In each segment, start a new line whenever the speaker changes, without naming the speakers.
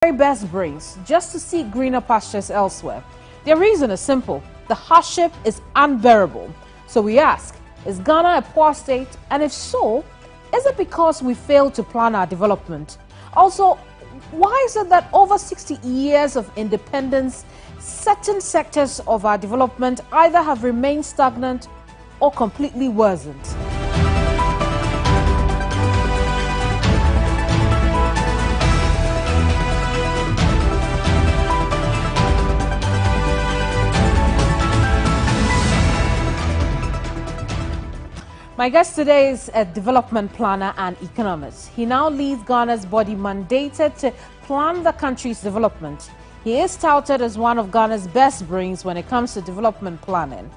Very best brains just to seek greener pastures elsewhere. Their reason is simple. The hardship is unbearable. So we ask, is Ghana a poor state? And if so, is it because we failed to plan our development? Also, why is it that over 60 years of independence, certain sectors of our development either have remained stagnant or completely worsened? My guest today is a development planner and economist. He now leads Ghana's body mandated to plan the country's development. He is touted as one of Ghana's best brains when it comes to development planning.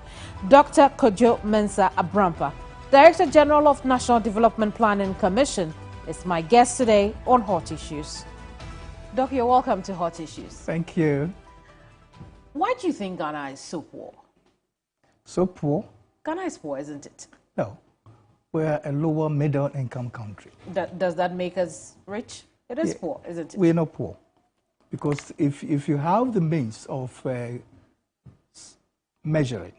Dr. Kojo Mensah Abrampa, Director General of National Development Planning Commission, is my guest today on Hot Issues. Doc, you're welcome to Hot Issues.
Thank you.
Why do you think Ghana is so poor?
So poor?
Ghana is poor, isn't it?
No. We're a lower middle income country.
Does that make us rich? It is poor, isn't it?
We're not poor. Because if you have the means of measuring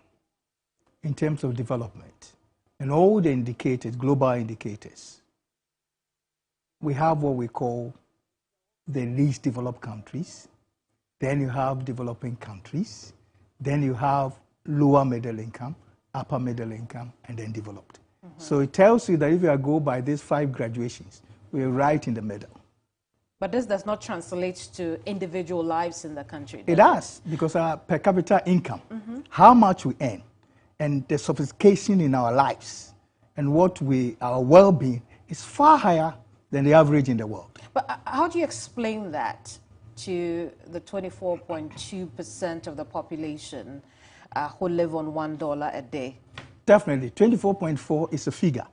in terms of development and all the indicators, global indicators, we have what we call the least developed countries. Then you have developing countries. Then you have lower middle income, upper middle income, and then developed. So it tells you that if you go by these 5 graduations, we're right in the middle.
But this does not translate to individual lives in the country.
It does, because our per capita income, how much we earn, and the sophistication in our lives, and our well-being is far higher than the average in the world.
But how do you explain that to the 24.2% of the population who live on $1 a day?
Definitely, 24.4 is a figure,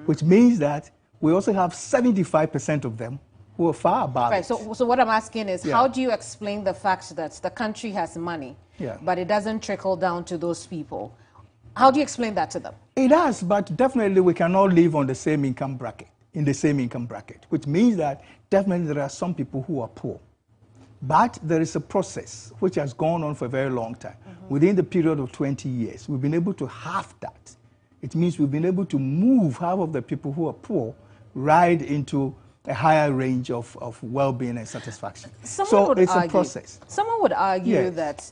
which means that we also have 75% of them who are far above it.
So what I'm asking is, how do you explain the fact that the country has money, but it doesn't trickle down to those people? How do you explain that to them?
It does, but definitely we cannot live on the same income bracket, which means that definitely there are some people who are poor. But there is a process which has gone on for a very long time. Within the period of 20 years, we've been able to halve that. It means we've been able to move half of the people who are poor right into a higher range of well-being and satisfaction. So it's a process.
Someone would argue that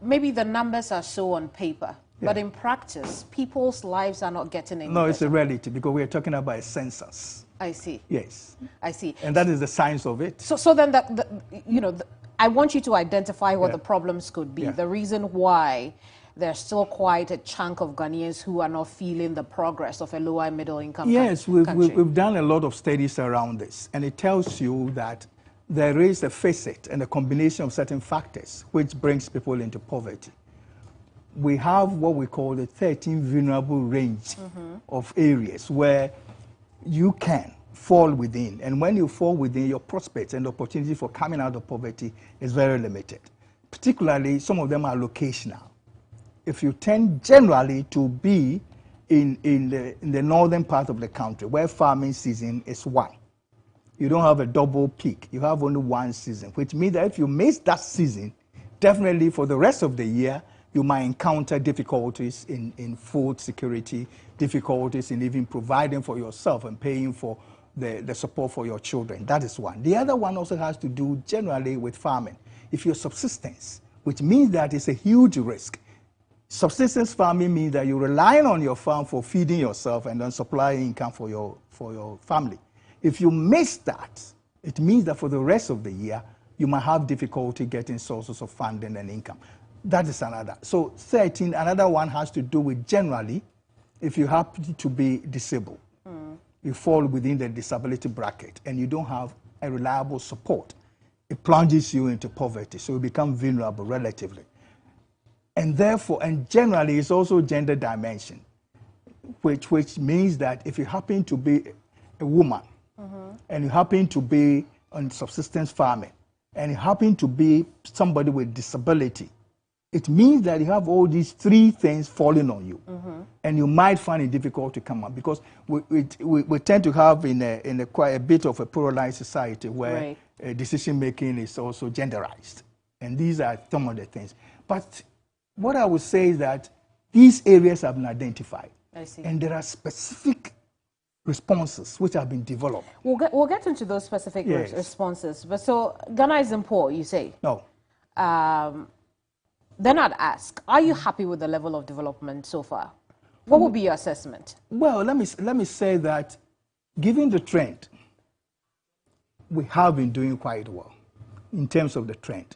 maybe the numbers are so on paper, but in practice, people's lives are not getting any better.
It's a reality, because we are talking about a census.
I see.
Yes.
I see.
And that is the science of it.
So then, I want you to identify what the problems could be, the reason why there's still quite a chunk of Ghanaians who are not feeling the progress of a lower middle income country.
Yes, we've done a lot of studies around this, and it tells you that there is a facet and a combination of certain factors which brings people into poverty. We have what we call the 13 vulnerable range of areas where you can fall within, and when you fall within, your prospects and opportunity for coming out of poverty is very limited. Particularly, some of them are locational. If you tend generally to be in the northern part of the country, where farming season is one, you don't have a double peak. You have only one season, which means that if you miss that season, definitely for the rest of the year, you might encounter difficulties in food security, difficulties in even providing for yourself and paying for the support for your children. That is one. The other one also has to do generally with farming. If you're subsistence, which means that it's a huge risk. Subsistence farming means that you're relying on your farm for feeding yourself and then supplying income for your family. If you miss that, it means that for the rest of the year, you might have difficulty getting sources of funding and income. That is another. So 13, another one has to do with generally, if you happen to be disabled, you fall within the disability bracket and you don't have a reliable support, it plunges you into poverty, so you become vulnerable relatively. And therefore, and generally, it's also gender dimension, which means that if you happen to be a woman and you happen to be on subsistence farming and you happen to be somebody with disability, it means that you have all these three things falling on you. And you might find it difficult to come up because we tend to have in a quite a bit of a polarized society where decision making is also genderized. And these are some of the things. But what I would say is that these areas have been identified.
I see.
And there are specific responses which have been developed.
We'll get into those specific responses. But so Ghana isn't poor, you say?
No.
Then I'd ask, are you happy with the level of development so far? What would be your assessment?
Well, let me say that given the trend, we have been doing quite well in terms of the trend.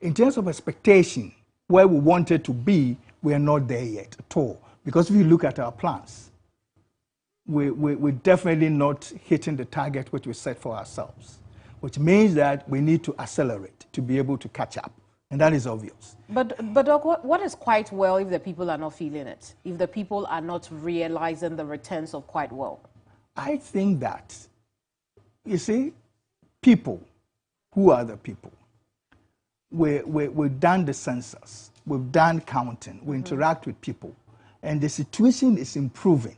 In terms of expectation, where we wanted to be, we are not there yet at all. Because if you look at our plans, we're definitely not hitting the target which we set for ourselves, which means that we need to accelerate to be able to catch up. And that is obvious.
But Doc, what is quite well if the people are not feeling it? If the people are not realizing the returns of quite well?
I think that, you see, people, who are the people? We've done the census, we've done counting, we interact with people, and the situation is improving.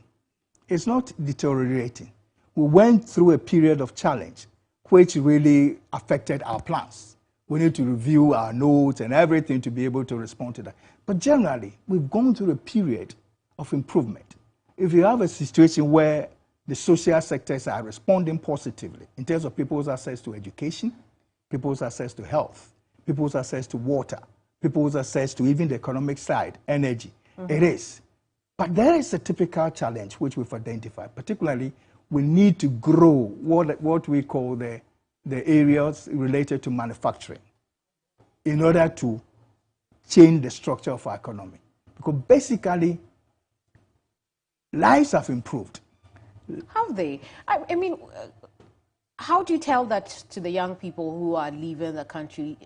It's not deteriorating. We went through a period of challenge which really affected our plans. We need to review our notes and everything to be able to respond to that. But generally, we've gone through a period of improvement. If you have a situation where the social sectors are responding positively in terms of people's access to education, people's access to health, people's access to water, people's access to even the economic side, energy, it is. But there is a typical challenge which we've identified. Particularly, we need to grow what we call the areas related to manufacturing in order to change the structure of our economy. Because basically, lives have improved.
Have they? I mean, how do you tell that to the young people who are leaving the country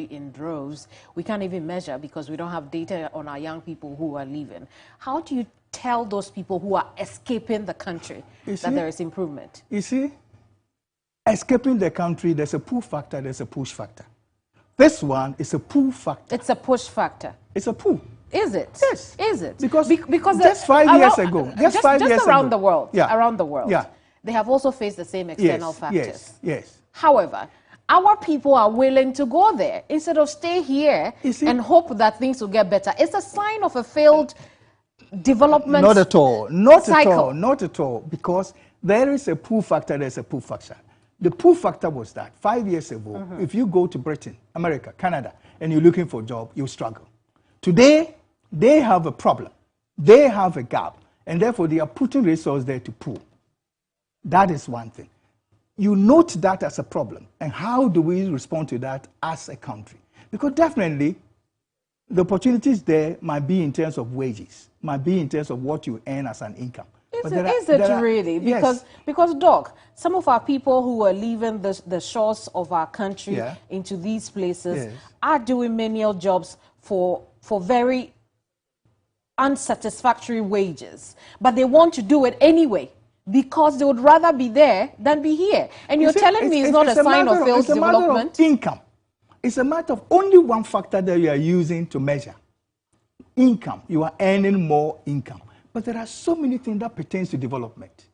in droves? We can't even measure because we don't have data on our young people who are leaving. How do you tell those people who are escaping the country that there is improvement?
You see, escaping the country, there's a pull factor, there's a push factor. This one is a pull factor.
It's a push factor.
It's a pull.
Is it?
Yes.
Is it?
Because
just
5 years ago, just 5 years
around
ago,
the world, around the world, they have also faced the same external factors.
Yes.
However, our people are willing to go there instead of stay here and hope that things will get better. It's a sign of a failed development.
Not at all. Not
cycle.
at all. Not at all. Because there is a pull factor. There's a pull factor. The pull factor was that 5 years ago, if you go to Britain, America, Canada, and you're looking for a job, you struggle. Today, they have a problem. They have a gap. And therefore, they are putting resources there to pull. That is one thing. You note that as a problem. And how do we respond to that as a country? Because definitely, the opportunities there might be in terms of wages, might be in terms of what you earn as an income.
Is it really? Because, Doc, some of our people who are leaving the shores of our country into these places are doing menial jobs for very unsatisfactory wages. But they want to do it anyway because they would rather be there than be here. And you're telling me it's not a sign of failed development?
It's a matter of income. It's a matter of only one factor that you are using to measure. Income. You are earning more income. But there are so many things that pertain to development.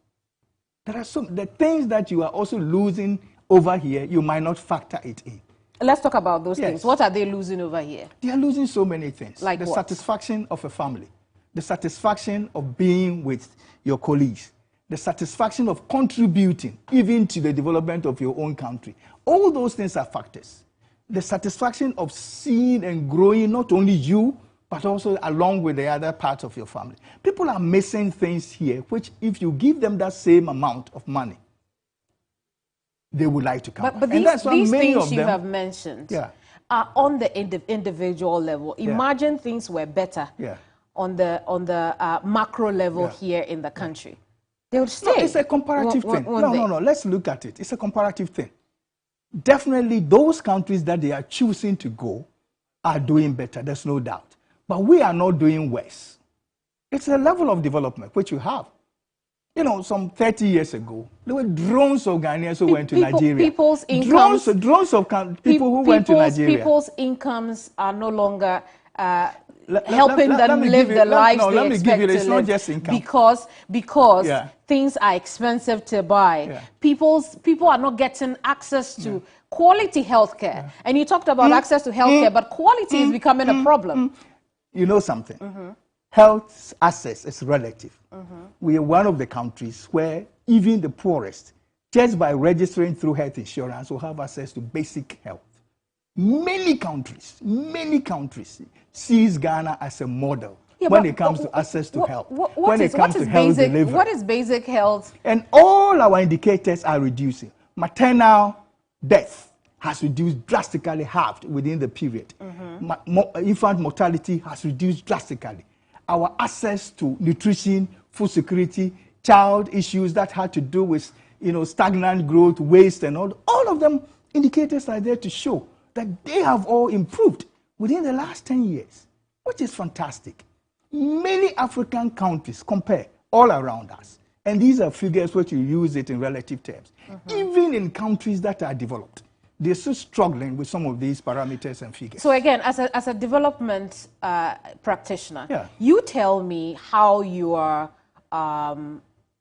There are the things that you are also losing over here, you might not factor it in.
Let's talk about those things. What are they losing over here?
They are losing so many things.
Like
the
what?
Satisfaction of a family, the satisfaction of being with your colleagues, the satisfaction of contributing even to the development of your own country. All those things are factors. The satisfaction of seeing and growing not only you, but also along with the other parts of your family. People are missing things here, which if you give them that same amount of money, they would like to come.
But these things you have mentioned are on the individual level. Imagine things were better on the macro level here in the country. They would stay.
No, it's a comparative thing. No. Let's look at it. It's a comparative thing. Definitely those countries that they are choosing to go are doing better. There's no doubt. But we are not doing worse. It's a level of development which you have. You know, some 30 years ago, there were drones of Ghanaians who went to Nigeria.
People's incomes,
drones of people who went to Nigeria.
People's incomes are no longer helping them live the lives they expect to
it's
live,
not just income.
because things are expensive to buy.
Yeah.
People are not getting access to quality healthcare. And you talked about access to healthcare, but quality is becoming a problem.
You know something? Health access is relative. We are one of the countries where even the poorest, just by registering through health insurance, will have access to basic health. Many countries sees Ghana as a model when it comes to access to health. When it comes to health delivery.
What is basic health?
And all our indicators are reducing. Maternal death has reduced drastically, halved within the period. Infant mortality has reduced drastically. Our access to nutrition, food security, child issues that had to do with stagnant growth, waste, and all of them indicators are there to show that they have all improved within the last 10 years, which is fantastic. Many African countries compare all around us, and these are figures which you use it in relative terms. Even in countries that are developed, they're still struggling with some of these parameters and figures.
So again, as a development practitioner, you tell me how you are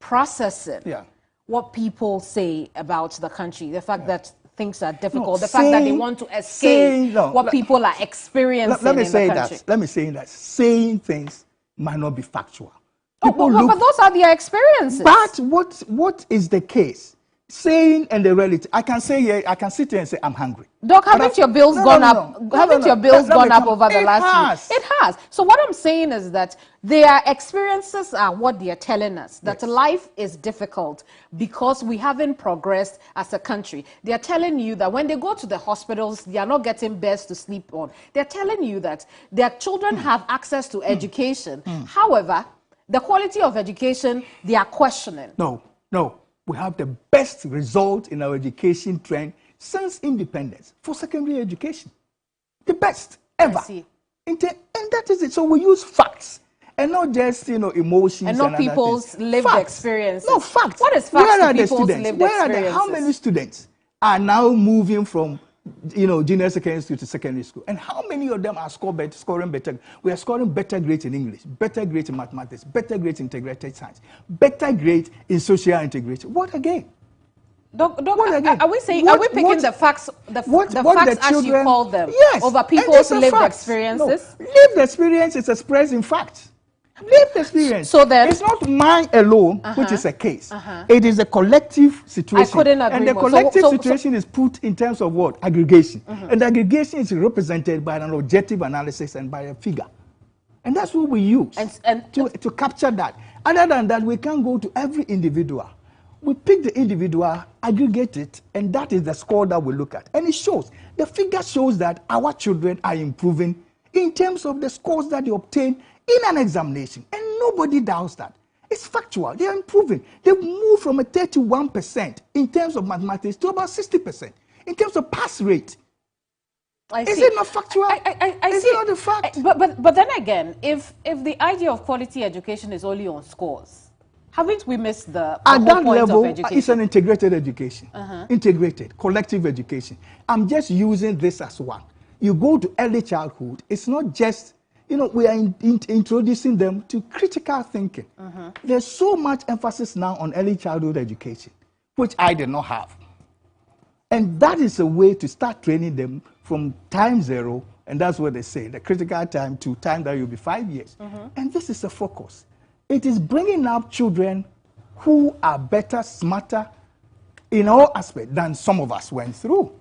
processing what people say about the country, the fact that things are difficult, the fact that they want to escape what people are experiencing in the country.
Let me say that saying things might not be factual.
But those are their experiences.
But what is the case? Saying and the reality. I can sit here and say I'm hungry.
Doc, haven't your bills gone up? Haven't your bills gone up over the last year? It has. So what I'm saying is that their experiences are what they are telling us, that life is difficult because we haven't progressed as a country. They are telling you that when they go to the hospitals, they are not getting beds to sleep on. They're telling you that their children have access to education. However, the quality of education, they are questioning.
No. We have the best result in our education trend since independence for secondary education. The best ever.
I see.
And that is it. So we use facts and not just emotions
and not people's lived experiences.
No, facts.
What is facts to people's lived experiences?
How many students are now moving from junior secondary school to secondary school, and how many of them are scoring better? We are scoring better grades in English, better grades in mathematics, better grades in integrated science, better grades in social integration. What again?
Doc, are we saying? Are we picking the facts? The facts as you call them?
Yes,
over people's lived experiences.
No. Lived experience is expressed in facts. Lived experience.
So then,
it's not mine alone, which is a case. It is a collective situation.
I couldn't agree
and the
more.
collective situation is put in terms of what? Aggregation. And the aggregation is represented by an objective analysis and by a figure. And that's what we use to capture that. Other than that, we can't go to every individual. We pick the individual, aggregate it, and that is the score that we look at. And it shows. The figure shows that our children are improving in terms of the scores that they obtain in an examination, and nobody doubts that. It's factual. They are improving. They've moved from a 31% in terms of mathematics to about 60% in terms of pass rate. Is it not factual?
I
is
see.
It not a fact?
But then again, if the idea of quality education is only on scores, haven't we missed the
at that
whole point
level?
Of education?
It's an integrated education, integrated, collective education. I'm just using this as one. You go to early childhood. It's not just we are introducing them to critical thinking. There's so much emphasis now on early childhood education, which I did not have. And that is a way to start training them from time zero, and that's what they say, the critical time to time that will be 5 years. And this is a focus. It is bringing up children who are better, smarter in all aspects than some of us went through.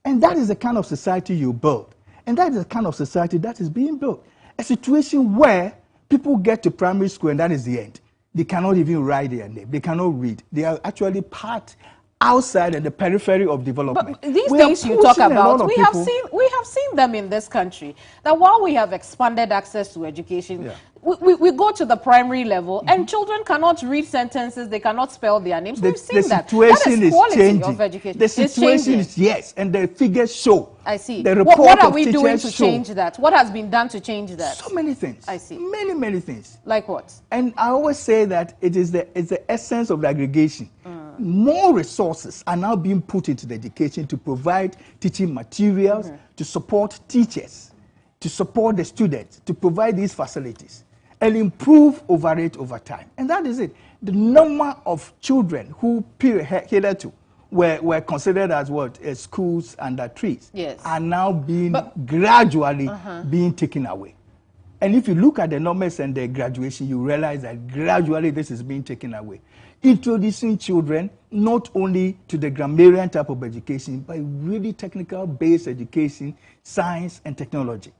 And that is the kind of society you build. And that is the kind of society that is being built. A situation where people get to primary school and that is the end. They cannot even write their name. They cannot read. They are actually part outside at the periphery of development.
But these things you talk about, we have seen them in this country. That while we have expanded access to education, we go to the primary level and children cannot read sentences, they cannot spell their names. We've seen that. That is quality of education.
The situation is, yes, and the figures show.
I see.
The report
what are we doing to
show.
change that? What has been done to change that?
So many things.
I see.
Many things.
Like what?
And I always say that it's the essence of the aggregation. More resources are now being put into the education to provide teaching materials, to support teachers. to support the students, to provide these facilities, and improve over time. And that is it. The number of children who hitherto were considered as what? As schools under trees,
yes,
are now being gradually being taken away. And if you look at the numbers and the graduation, you realize that gradually this is being taken away. Introducing children not only to the grammarian type of education, but really technical-based education, science and technology.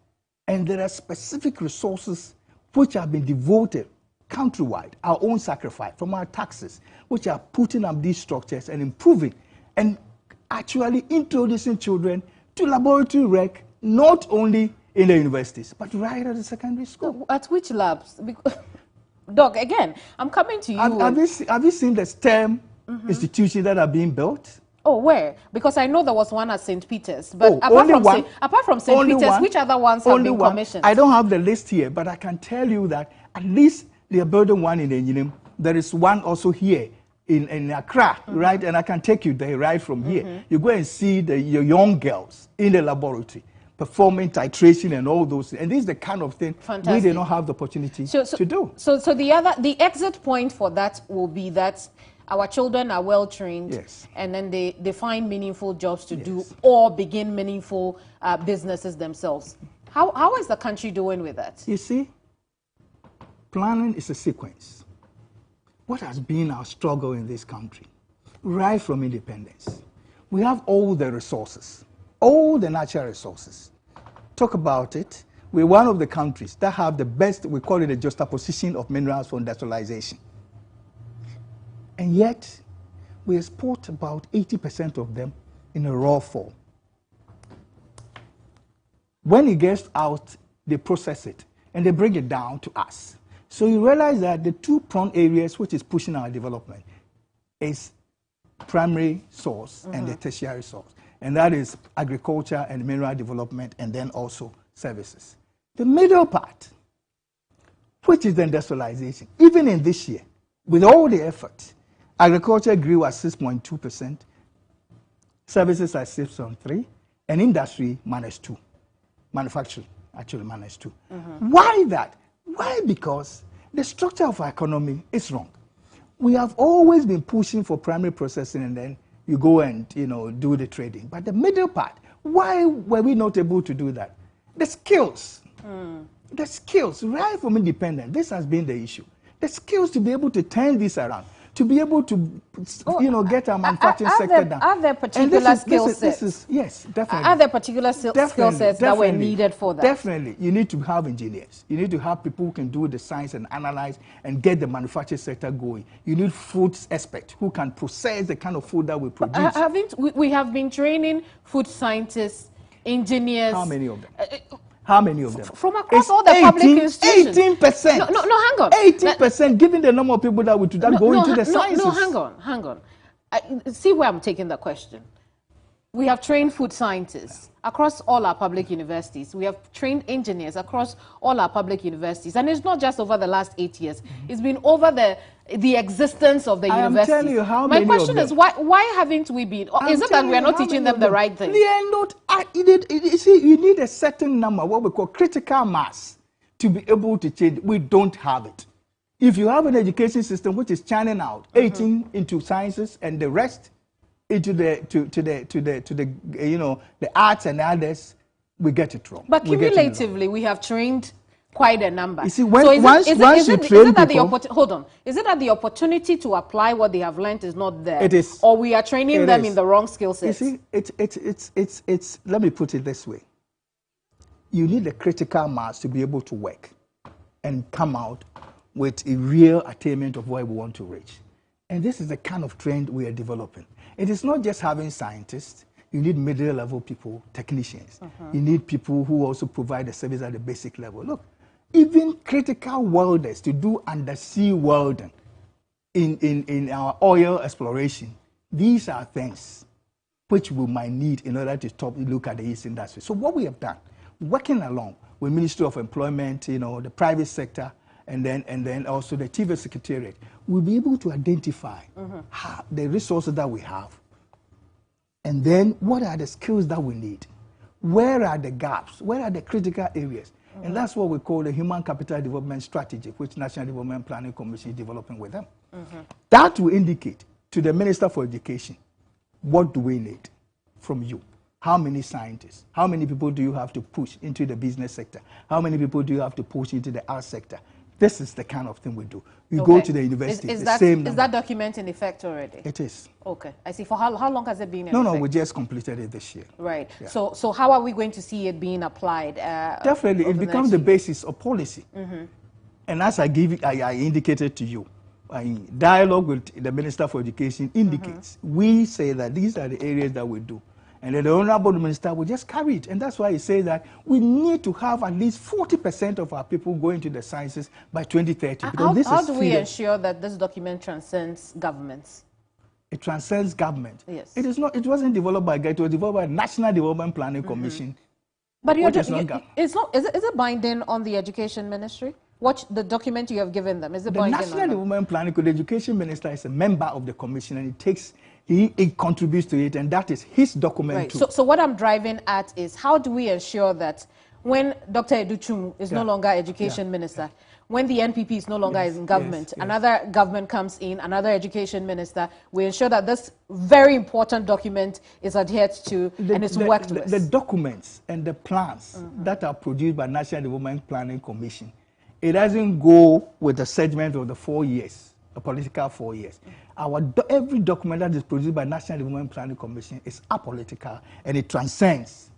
And there are specific resources which have been devoted countrywide, our own sacrifice from our taxes, which are putting up these structures and improving and actually introducing children to laboratory work, not only in the universities, but right at the secondary school.
At which labs? Doc, again, I'm coming to you.
Have you seen the STEM institutions that are being built?
Oh, where? Because I know there was one at St. Peter's. But apart from St. Peter's, which other ones have been commissioned?
I don't have the list here, but I can tell you that at least they are building one in Engineering. There is one also here in Accra, right? And I can take you there right from here. You go and see your young girls in the laboratory performing titration and all those things. And this is the kind of thing we do not have the opportunity to do.
So the exit point for that will be that our children are well trained,
yes,
and then they find meaningful jobs to do or begin meaningful businesses themselves. How is the country doing with that?
You see, planning is a sequence. What has been our struggle in this country right from independence? We have all the resources, all the natural resources. Talk about it. We're one of the countries that have the best, we call it a juxtaposition of minerals for industrialization. And yet, we export about 80% of them in a raw form. When it gets out, they process it, and they bring it down to us. So you realize that the two prone areas which is pushing our development is primary source and the tertiary source. And that is agriculture and mineral development, and then also services. The middle part, which is the industrialization, even in this year, with all the effort, agriculture grew at 6.2%, services at 6.3%, and industry -2%. Manufacturing actually -2%. Why that? Why? Because the structure of our economy is wrong. We have always been pushing for primary processing, and then you go and do the trading. But the middle part, why were we not able to do that? The skills, right from independence, this has been the issue. The skills to be able to turn this around, to be able to, get our manufacturing sector down.
Are there particular skill sets?
Yes, definitely.
Are there particular skill sets that were needed for that?
Definitely. You need to have engineers. You need to have people who can do the science and analyze and get the manufacturing sector going. You need food experts who can process the kind of food that we produce.
We have been training food scientists, engineers.
How many of them? How many of them?
From across all the public institutions.
18%.
No, hang on.
18%, given the number of people that would go into the sciences.
No, hang on. See where I'm taking the question. We have trained food scientists across all our public universities. We have trained engineers across all our public universities. And it's not just over the last 8 years. It's been over the existence of the universities.
I'm telling you how many
My question is, why haven't we been? Is it that we are not teaching them the right thing?
They are not. You see, you need a certain number, what we call critical mass, to be able to change. We don't have it. If you have an education system which is churning out 18 into sciences and the rest into the arts and others, we get it wrong.
But cumulatively, we have trained quite a number.
You see, once you train people,
hold on. Is it that the opportunity to apply what they have learned is not there?
It is.
Or we are training them in the wrong skill sets?
You see, it's let me put it this way. You need a critical mass to be able to work and come out with a real attainment of where we want to reach. And this is the kind of trend we are developing. It is not just having scientists. You need middle-level people, technicians. You need people who also provide the service at the basic level. Look, even critical welders to do undersea welding in our oil exploration. These are things which we might need in order to look at the East industry. So what we have done, working along with Ministry of Employment, the private sector, and then also the TV Secretariat, we'll be able to identify the resources that we have, and then what are the skills that we need. Where are the gaps? Where are the critical areas? And that's what we call the Human Capital Development Strategy, which National Development Planning Commission is developing with them. That will indicate to the Minister for Education, what do we need from you? How many scientists? How many people do you have to push into the business sector? How many people do you have to push into the art sector? This is the kind of thing we do. We go to the university,
is that document in effect already?
It is.
Okay, I see. For how long has it been in
No,
effect?
no, we just completed it this year.
Right. Yeah. So how are we going to see it being applied?
Definitely, it becomes the basis of policy. And as I indicated to you, dialogue with the Minister for Education indicates, we say that these are the areas that we do. And then the Honorable Minister will just carry it. And that's why he says that we need to have at least 40% of our people going to the sciences by 2030.
How do we ensure that this document transcends governments?
It transcends government.
Yes.
It is not. It wasn't developed by GATE. It was developed by National Development Planning Commission.
But it's not. Is it binding on the Education Ministry? What the document you have given them, is it binding on them? The National Development
Planning, the Education Minister is a member of the commission, and he contributes to it, and that is his document too.
So what I'm driving at is, how do we ensure that when Dr. Educhum is no longer Education Minister, when the NPP is no longer in government, another government comes in, another Education Minister, we ensure that this very important document is adhered to and is worked with?
The documents and the plans that are produced by National Development Planning Commission, it doesn't go with the segment of the 4 years, the political 4 years. Every document that is produced by National Development Planning Commission is apolitical, and it transcends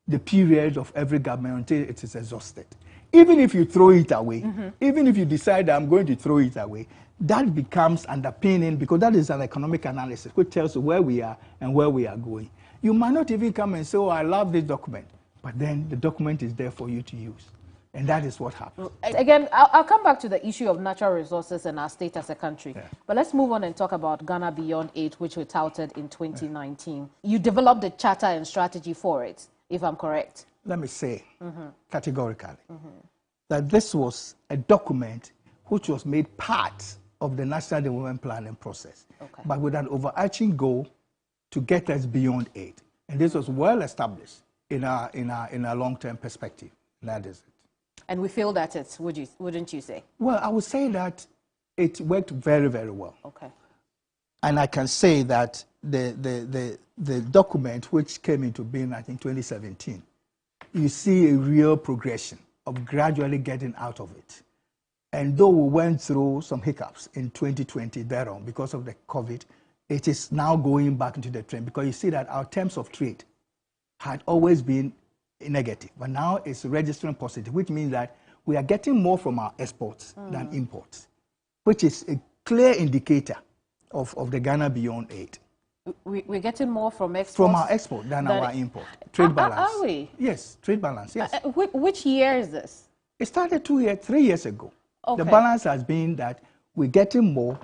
the period of every government until it is exhausted. Even if you throw it away, even if you decide that I'm going to throw it away, that becomes underpinning, because that is an economic analysis which tells you where we are and where we are going. You might not even come and say, oh, I love this document, but then the document is there for you to use. And that is what happens.
Again, I'll come back to the issue of natural resources and our state as a country. But let's move on and talk about Ghana Beyond 8, which we touted in 2019. You developed a charter and strategy for it, if I'm correct.
Let me say categorically that this was a document which was made part of the National Development Planning process, but with an overarching goal to get us beyond 8. And this was well established in our long-term perspective. That is it.
And we feel that wouldn't you say?
Well, I would say that it worked very, very well.
Okay.
And I can say that the document which came into being, I think, 2017, you see a real progression of gradually getting out of it. And though we went through some hiccups in 2020 thereon because of the COVID, it is now going back into the trend, because you see that our terms of trade had always been negative, but now it's registering positive, which means that we are getting more from our exports than imports, which is a clear indicator of the Ghana Beyond 8.
We're getting more from exports?
From our export than our import. Trade balance.
Are we?
Yes, trade balance, yes.
Which year is this?
It started 3 years ago. Okay. The balance has been that we're getting more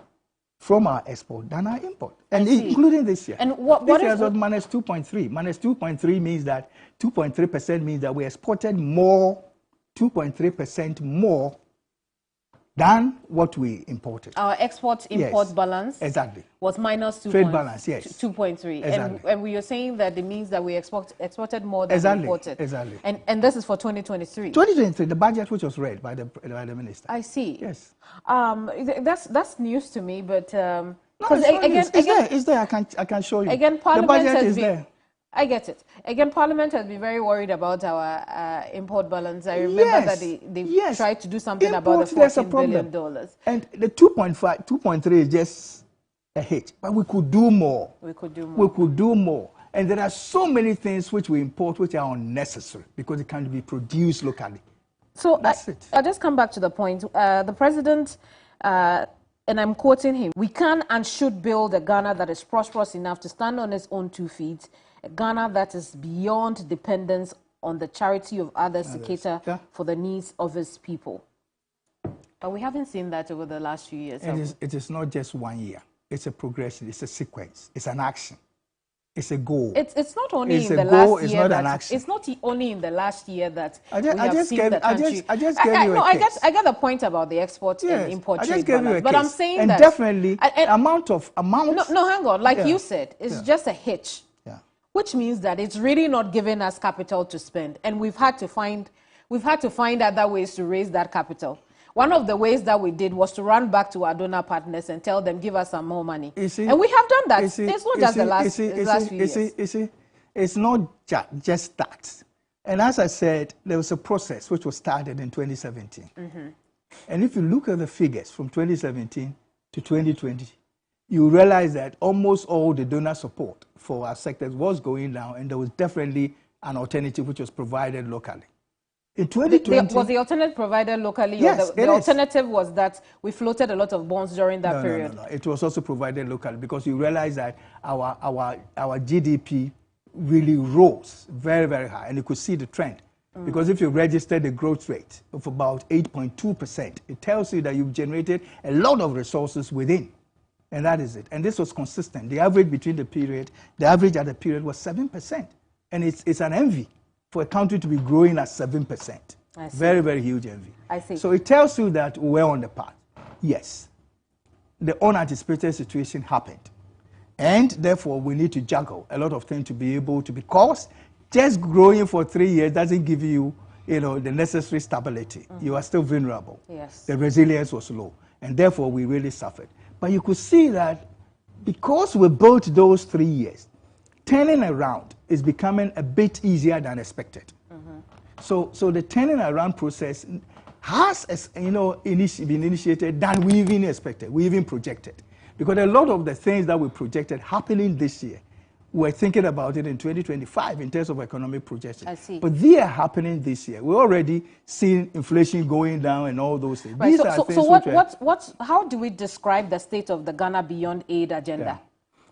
from our export than our import, and including this year.
And what
is minus 2.3? Minus 2.3 means that 2.3% means that we exported more, 2.3% more than what we imported.
Our export-import balance was minus 2.
Trade balance, yes.
2.3.
Exactly.
And we are saying that it means that we exported more than we imported.
Exactly.
And this is for 2023.
2023, the budget which was read by the minister.
I see.
Yes.
That's news to me, but
no, it's there. I can show you.
Again, Parliament
the budget is there.
I get it. Again, Parliament has been very worried about our import balance. I remember that they tried to do something about the $14 billion.
And the 2.3 is just a hit. But we could do more.
We could
do more. And there are so many things which we import which are unnecessary because it can't be produced locally.
So
that's it.
I'll just come back to the point. The president, and I'm quoting him, "We can and should build a Ghana that is prosperous enough to stand on its own 2 feet. A Ghana that is beyond dependence on the charity of others to cater for the needs of its people." But we haven't seen that over the last few years.
It is not just 1 year. It's a progression. It's a sequence. It's an action. It's a goal.
It's not only in the last year.
It's not an action.
It's not only in the last year that
I just gave you a case.
I got the point about the export and import trade balance. But I'm saying
and
that
definitely amount.
No, hang on. Like you said, it's just a hitch. Which means that it's really not giving us capital to spend, and we've had to find other ways to raise that capital. One of the ways that we did was to run back to our donor partners and tell them, give us some more money. And we have done that. It's not just the last few years.
It's not just that. And as I said, there was a process which was started in 2017. And if you look at the figures from 2017 to 2020, you realize that almost all the donor support for our sectors was going down, and there was definitely an alternative which was provided locally. In 2020...
Was the alternative provided locally?
Yes,
or the alternative was that we floated a lot of bonds during that period?
No. It was also provided locally, because you realize that our GDP really rose very, very high, and you could see the trend. Because if you register the growth rate of about 8.2%, it tells you that you've generated a lot of resources within. And that is it. And this was consistent. The average between the average at the period was 7%. And it's an envy for a country to be growing at 7%. Very, very huge envy.
I see.
So it tells you that we're on the path. Yes. The unanticipated situation happened. And therefore, we need to juggle a lot of things to be able to, because just growing for 3 years doesn't give you, the necessary stability. You are still vulnerable.
Yes.
The resilience was low. And therefore, we really suffered. But you could see that because we built those 3 years, turning around is becoming a bit easier than expected. So the turning around process has, been initiated than we even expected, we even projected. Because a lot of the things that we projected happening this year, we're thinking about it in 2025 in terms of economic projections.
I see.
But they are happening this year. We're already seeing inflation going down and all those things.
Right.
These
are things how do we describe the state of the Ghana Beyond Aid agenda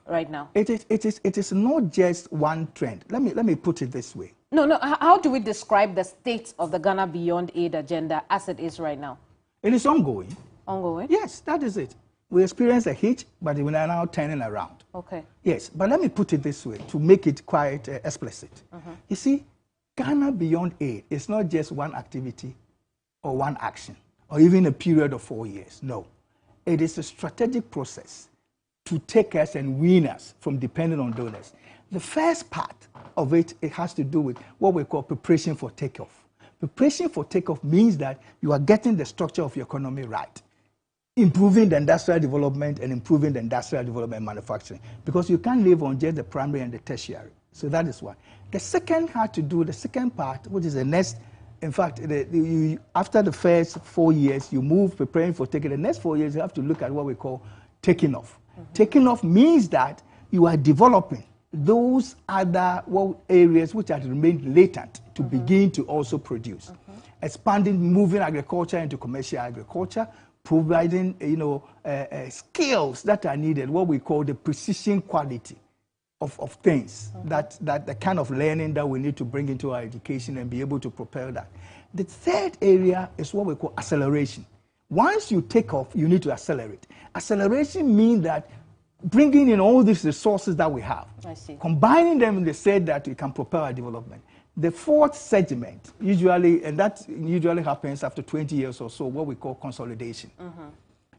right now?
It is not just one trend. Let me put it this way.
No. How do we describe the state of the Ghana Beyond Aid agenda as it is right now?
It is ongoing.
Ongoing?
Yes, that is it. We experienced a hitch, but we are now turning around.
Okay.
Yes, but let me put it this way to make it quite explicit. You see, Ghana Beyond Aid is not just one activity or one action or even a period of 4 years. No. It is a strategic process to take us and wean us from depending on donors. The first part of it has to do with what we call preparation for takeoff. Preparation for takeoff means that you are getting the structure of your economy right, improving the industrial development and improving the industrial development and manufacturing, because you can't live on just the primary and the tertiary. So that is why. The second part, which is the next, in fact, after the first 4 years, you move preparing for taking. The next 4 years, you have to look at what we call taking off. Taking off means that you are developing those other areas which have remained latent to begin to also produce. Expanding, moving agriculture into commercial agriculture, providing skills that are needed, what we call the precision quality of things, that the kind of learning that we need to bring into our education and be able to propel that. The third area is what we call acceleration. Once you take off, you need to accelerate. Acceleration means that bringing in all these resources that we have, combining them in the set that we can propel our development. The fourth segment, usually happens after 20 years or so, what we call consolidation.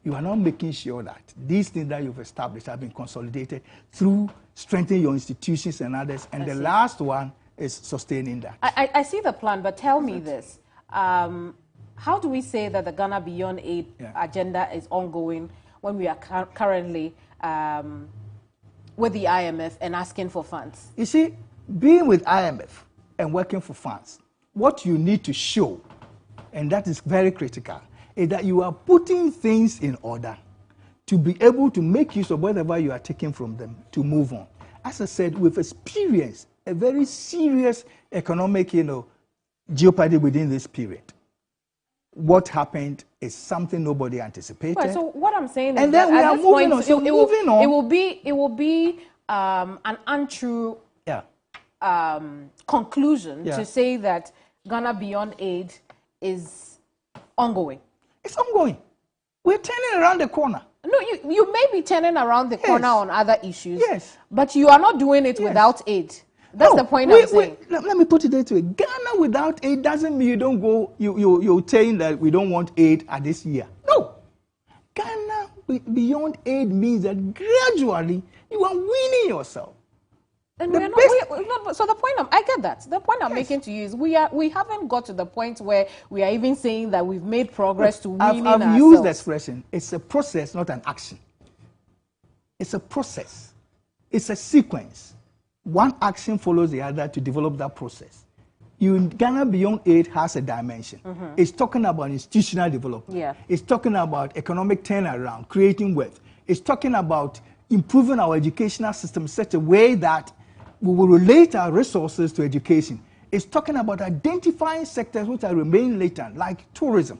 You are now making sure that these things that you've established have been consolidated through strengthening your institutions and others. And the last one is sustaining that.
I see the plan, but tell me this. How do we say that the Ghana Beyond Aid agenda is ongoing when we are currently with the IMF and asking for funds?
You see, being with IMF and working for funds, what you need to show, and that is very critical, is that you are putting things in order to be able to make use of whatever you are taking from them to move on. As I said, we've experienced a very serious economic, jeopardy within this period. What happened is something nobody anticipated.
Right, so what I'm saying is
and
that
then we
at
are
this
moving
point,
on. So moving on.
It will be an untrue conclusion to say that Ghana Beyond Aid is ongoing.
It's ongoing. We're turning around the corner.
No, you may be turning around the corner on other issues, but you are not doing it without aid. That's the point I'm saying.
Let me put it this way. Ghana without aid doesn't mean you don't go, you're saying that we don't want aid at this year. No. Ghana Beyond Aid means that gradually you are weaning yourself
And so the point I get that. The point I'm making to you is we haven't got to the point where we are even saying that we've made progress to winning ourselves.
I've used the expression, it's a process, not an action. It's a process. It's a sequence. One action follows the other to develop that process. Ghana Beyond Aid has a dimension. It's talking about institutional development.
Yeah.
It's talking about economic turnaround, creating wealth. It's talking about improving our educational system in such a way that we will relate our resources to education. It's talking about identifying sectors which are remain latent, like tourism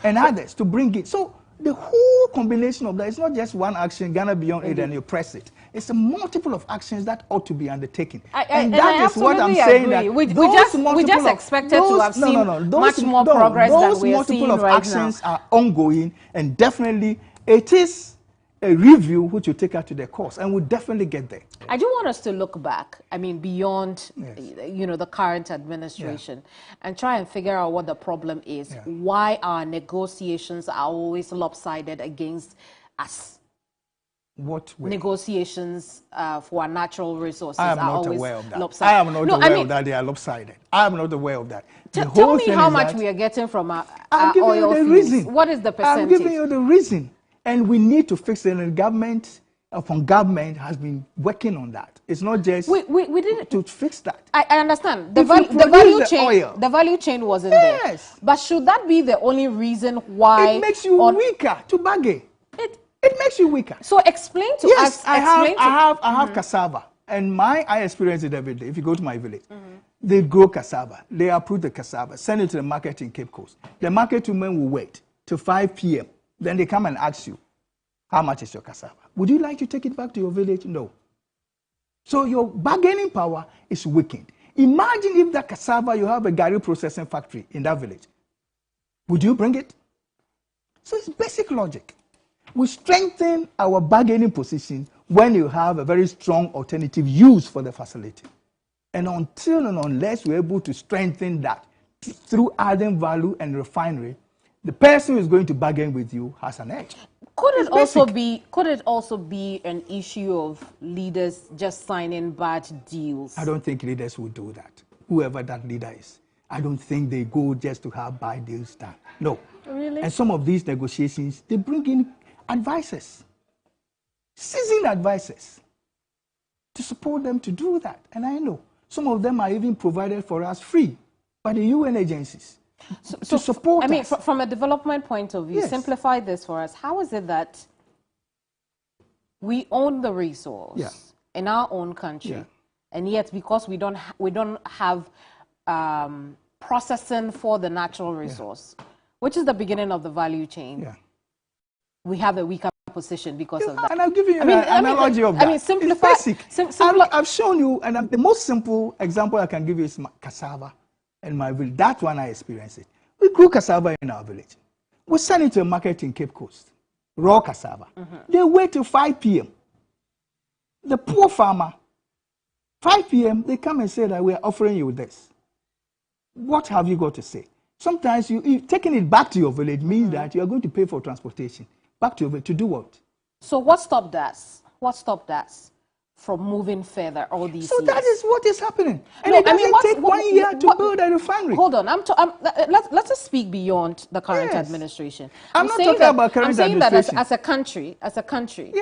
and others, to bring it. So the whole combination of that is not just one action, Ghana Beyond Aid, and you press it. It's a multiple of actions that ought to be undertaken.
And that is what I'm saying. That we just expected to have seen much more progress than we are seeing right now. Those multiple of actions are ongoing, and definitely it is a review which will take us to the course, and we'll definitely get there. I do want us to look back, I mean, beyond, the current administration, and try and figure out what the problem is, why our negotiations are always lopsided against us.
What way?
Negotiations for our natural resources
I am
are
not
always
aware of that.
lopsided.
I am not aware of that they are lopsided. I am not aware of that.
Tell me how much we are getting from our oil fields. What is the percentage?
I'm giving you the reason. And we need to fix it, and the government, upon government, has been working on that. It's not just
we didn't
to fix that.
I understand. The value chain wasn't there. But should that be the only reason why?
It makes you weaker to bargain. It makes you weaker.
So explain to us.
I have cassava, and I experience it every day. If you go to my village, they grow cassava. They uproot the cassava, send it to the market in Cape Coast. The market women will wait till 5 p.m. Then they come and ask you, how much is your cassava? Would you like to take it back to your village? No. So your bargaining power is weakened. Imagine if that cassava, you have a gari processing factory in that village. Would you bring it? So it's basic logic. We strengthen our bargaining position when you have a very strong alternative use for the facility. And until and unless we're able to strengthen that through adding value and refinery, the person who is going to bargain with you has an edge.
Could it also be an issue of leaders just signing bad deals?
I don't think leaders will do that. Whoever that leader is, I don't think they go just to have bad deals done. No.
Really?
And some of these negotiations, they bring in advisors, seasoned advisors, to support them to do that. And I know some of them are even provided for us free by the UN agencies. To support us.
From a development point of view, simplify this for us. How is it that we own the resource in our own country, and yet because we don't have processing for the natural resource, which is the beginning of the value chain, we have a weaker position because of that?
And I'll give you an analogy of that.
Simplify.
It's basic. I've shown you, and the most simple example I can give you is cassava. In my village, that one I experienced it. We grew cassava in our village. We sent it to a market in Cape Coast, raw cassava. They wait till 5 p.m. The poor farmer, 5 p.m., they come and say that we are offering you this. What have you got to say? Sometimes taking it back to your village means that you are going to pay for transportation. Back to your village, to do what?
So what stopped us? What stopped us from moving further all these years?
That is what is happening. And it doesn't take 1 year to build a refinery.
Hold on. Let's just speak beyond the current administration.
I'm not talking about current administration.
I'm saying that as a country,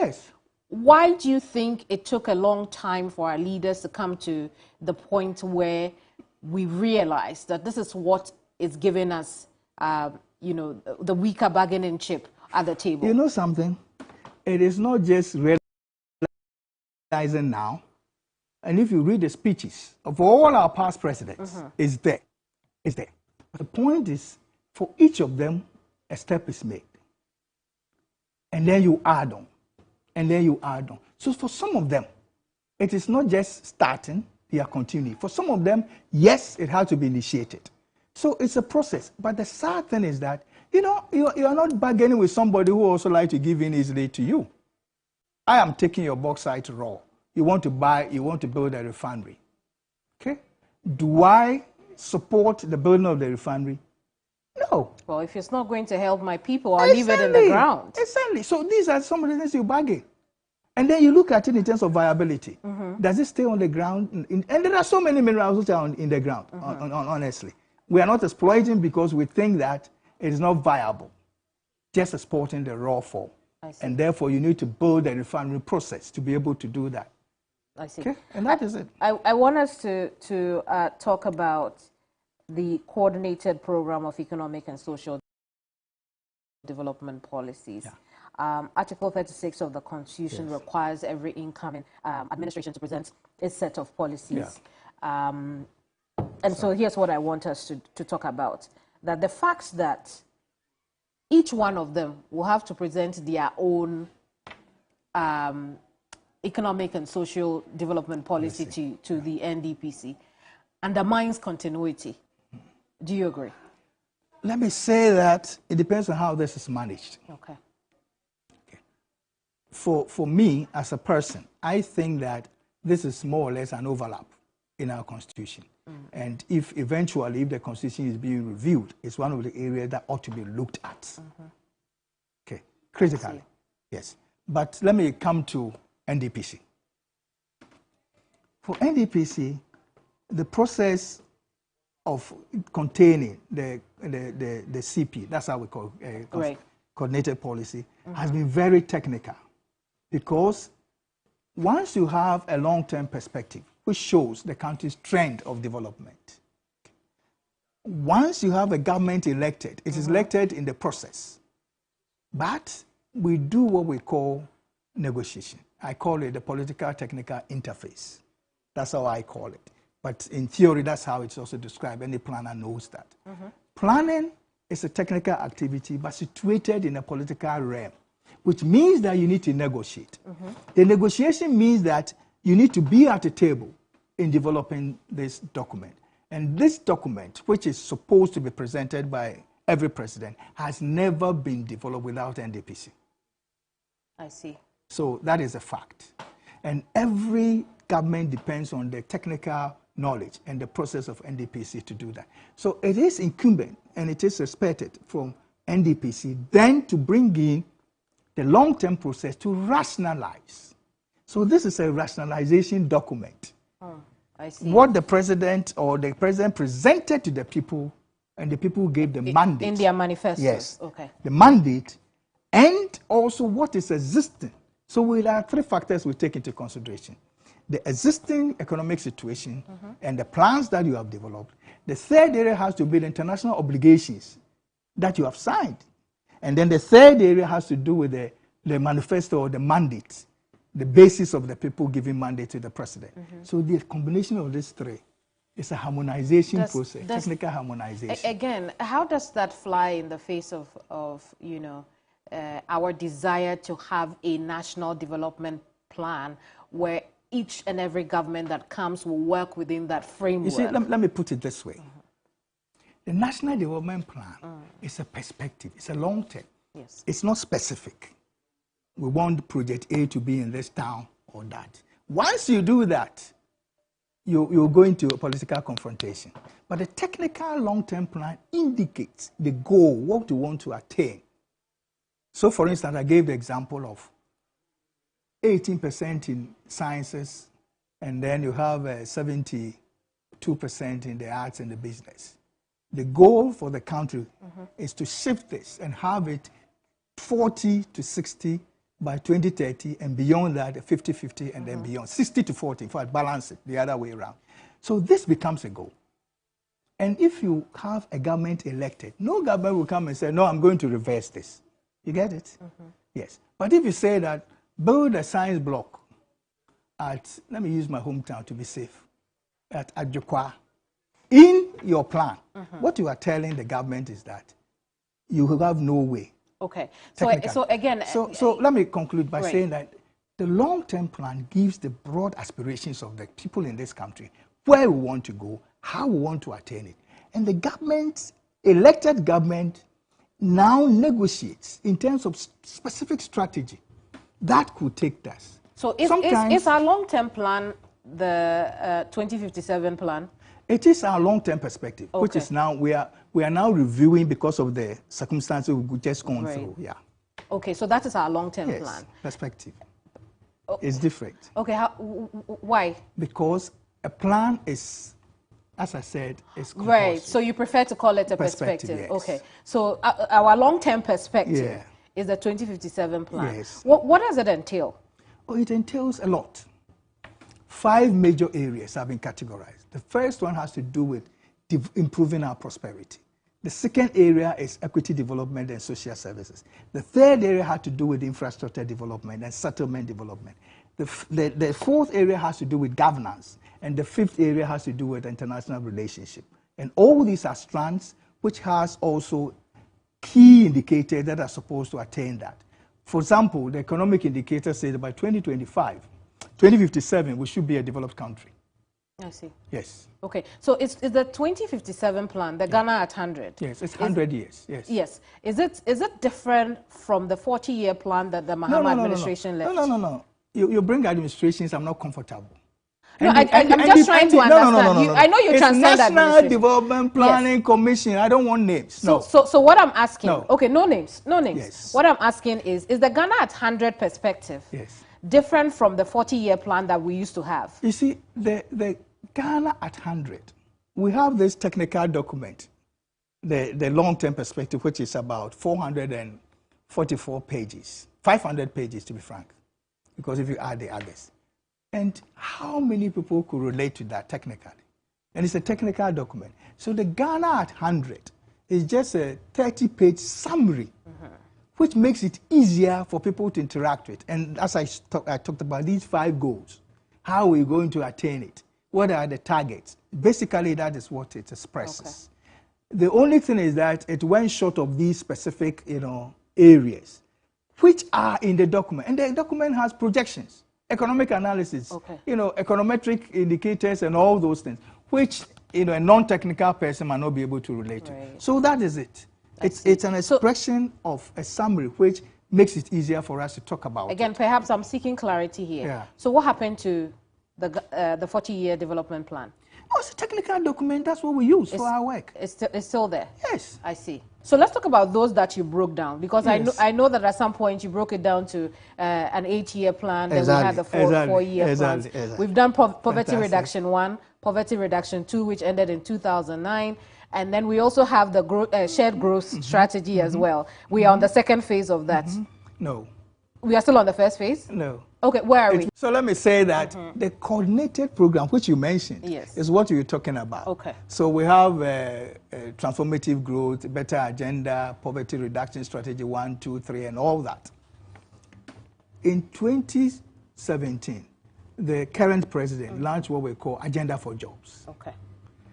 why do you think it took a long time for our leaders to come to the point where we realize that this is what is giving us, the weaker bargaining chip at the table?
You know something? It is not just now, and if you read the speeches of all our past presidents, it's there. The point is, for each of them, a step is made, and then you add on, and then you add on. So for some of them, it is not just starting; they are continuing. For some of them, yes, it has to be initiated. So it's a process. But the sad thing is that you are not bargaining with somebody who also likes to give in easily to you. I am taking your bauxite raw. You want to build a refinery. Okay? Do I support the building of the refinery? No.
Well, if it's not going to help my people, I'll leave it in the ground.
Exactly. So these are some of the things you bargain. And then you look at it in terms of viability. Does it stay on the ground? And there are so many minerals which are in the ground, honestly. We are not exploiting because we think that it is not viable, just exporting the raw form. And therefore, you need to build a refinery process to be able to do that.
I see.
Okay, and that is it.
I want us to talk about the coordinated program of economic and social development policies. Article 36 of the Constitution requires every incoming administration to present its set of policies. And so here's what I want us to talk about. That the fact that each one of them will have to present their own economic and social development policy to the NDPC undermines continuity. Do you agree?
Let me say that it depends on how this is managed.
Okay.
For me, as a person, I think that this is more or less an overlap in our Constitution. And if eventually, if the Constitution is being reviewed, it's one of the areas that ought to be looked at. Okay, critically, yes. But let me come to NDPC. For NDPC, the process of containing the CP, that's how we call it, coordinated policy, has been very technical. Because once you have a long-term perspective, which shows the country's trend of development, once you have a government elected, it is elected in the process. But we do what we call negotiation. I call it the political technical interface. That's how I call it. But in theory, that's how it's also described. Any planner knows that. Planning is a technical activity, but situated in a political realm, which means that you need to negotiate. The negotiation means that you need to be at the table in developing this document. And this document, which is supposed to be presented by every president, has never been developed without NDPC.
I see.
So that is a fact. And every government depends on the technical knowledge and the process of NDPC to do that. So it is incumbent and it is expected from NDPC then to bring in the long-term process to rationalize. So this is a rationalization document.
I see.
What the president or the president presented to the people, and the people gave the mandate.
In their manifesto?
Yes.
Okay.
The mandate, and also what is existing. So there are three factors we take into consideration. The existing economic situation and the plans that you have developed. The third area has to be the international obligations that you have signed. And then the third area has to do with the manifesto or the mandate, the basis of the people giving mandate to the president. So the combination of these three is a harmonization process, technical harmonization.
Again, how does that fly in the face of you know, our desire to have a national development plan where each and every government that comes will work within that framework?
You see, let me put it this way. The National Development Plan is a perspective. It's a long term.
Yes.
It's not specific. We want Project A to be in this town or that. Once you do that, you'll go into a political confrontation. But the technical long-term plan indicates the goal, what you want to attain. So, for instance, I gave the example of 18% in sciences, and then you have 72% in the arts and the business. The goal for the country is to shift this and have it 40 to 60 by 2030, and beyond that, 50-50, and then beyond, 60 to 40, in fact, balance it the other way around. So this becomes a goal. And if you have a government elected, no government will come and say, no, I'm going to reverse this. You get it? Yes. But if you say that, build a science block at, let me use my hometown to be safe, at Adjokwa, in your plan, what you are telling the government is that you have no way.
Okay. So again...
So let me conclude by saying that the long-term plan gives the broad aspirations of the people in this country, where we want to go, how we want to attain it. And the government, elected government, now negotiates in terms of specific strategy that could take us.
So is our long-term plan the 2057 plan?
It is our long-term perspective, which is now, we are now reviewing because of the circumstances we've just gone through. Yeah.
Okay, so that is our long-term plan.
Perspective. It's different.
Okay, why?
Because a plan is, as I said, is compulsory.
Right, so you prefer to call it a perspective.
Yes.
Okay, so our long-term perspective is the 2057 plan.
Yes.
What does it entail?
Oh, it entails a lot. 5 major areas have been categorized. The first one has to do with improving our prosperity. The second area is equity development and social services. The third area had to do with infrastructure development and settlement development. The fourth area has to do with governance. And the fifth area has to do with international relationship. And all these are strands which has also key indicators that are supposed to attain that. For example, the economic indicator says that by 2057, we should be a developed country.
I see.
Yes.
Okay, so it's the 2057 plan, the Ghana at 100.
Yes, it's 100 years. Yes.
Yes. Is it different from the 40-year plan that the Mahama administration left?
No. You bring administrations, I'm not comfortable.
No, I'm just trying to understand. I know you transcend administration.
National Development Planning Commission. I don't want names. No.
So what I'm asking, okay, no names.
Yes.
What I'm asking is the Ghana at 100 perspective different from the 40-year plan that we used to have?
You see, the Ghana at 100, we have this technical document, the long-term perspective, which is about 444 pages, 500 pages to be frank, because if you add the others. And how many people could relate to that technically? And it's a technical document. So the Ghana at 100 is just a 30-page summary, which makes it easier for people to interact with. And as I talked about these 5 goals, how are we going to attain it? What are the targets? Basically, that is what it expresses. Okay. The only thing is that it went short of these specific, areas, which are in the document. And the document has projections, economic analysis, econometric indicators and all those things, which, a non-technical person might not be able to relate to. So that is it. It's an expression of a summary which makes it easier for us to talk about.
Again, perhaps I'm seeking clarity here.
Yeah.
So what happened to the 40-year development plan?
Oh, it's a technical document. That's what we use for our work.
It's still there?
Yes.
I see. So let's talk about those that you broke down, because I know that at some point you broke it down to an 8-year plan, then we had the 4-year plans. We've done poverty reduction 1, poverty reduction 2, which ended in 2009. And then we also have the shared growth strategy as well. We are on the second phase of that.
No.
We are still on the first phase?
No.
Okay, where are we?
So let me say that the coordinated program, which you mentioned, is what you're talking about.
Okay.
So we have transformative growth, better agenda, poverty reduction strategy 1, 2, 3, and all that. In 2017, the current president launched what we call Agenda for Jobs.
Okay.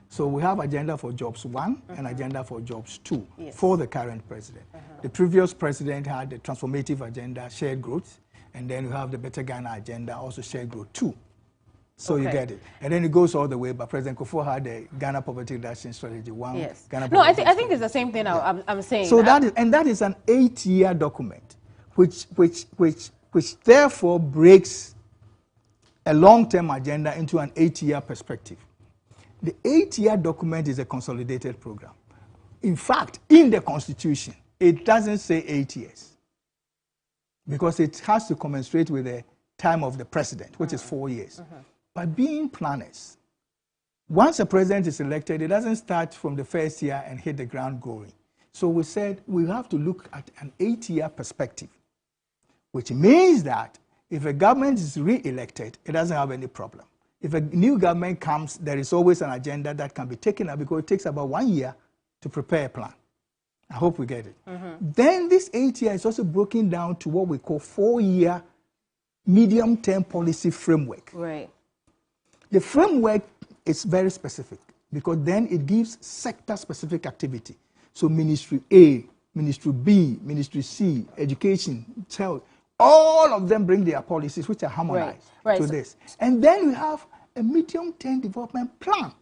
So we have Agenda for Jobs 1 and Agenda for Jobs 2 for the current president. The previous president had the transformative agenda, shared growth, and then you have the Better Ghana agenda, also shared growth 2. So you get it. And then it goes all the way, but President Kufuor had the Ghana Poverty Reduction Strategy 1.
Yes.
Ghana
I think it's the same thing I'm saying.
So that is an 8-year document, which therefore breaks a long-term agenda into an 8-year perspective. The 8-year document is a consolidated program. In fact, in the Constitution, it doesn't say 8 years, because it has to commensurate with the time of the president, which is 4 years. But being planners, once a president is elected, it doesn't start from the first year and hit the ground going. So we said we have to look at an 8-year perspective, which means that if a government is re-elected, it doesn't have any problem. If a new government comes, there is always an agenda that can be taken up, because it takes about 1 year to prepare a plan. I hope we get it. Then this 8 year is also broken down to what we call 4-year medium-term policy framework.
Right.
The framework is very specific, because then it gives sector-specific activity. So Ministry A, Ministry B, Ministry C, Education, Health, all of them bring their policies, which are harmonized to this. And then we have a medium-term development plan.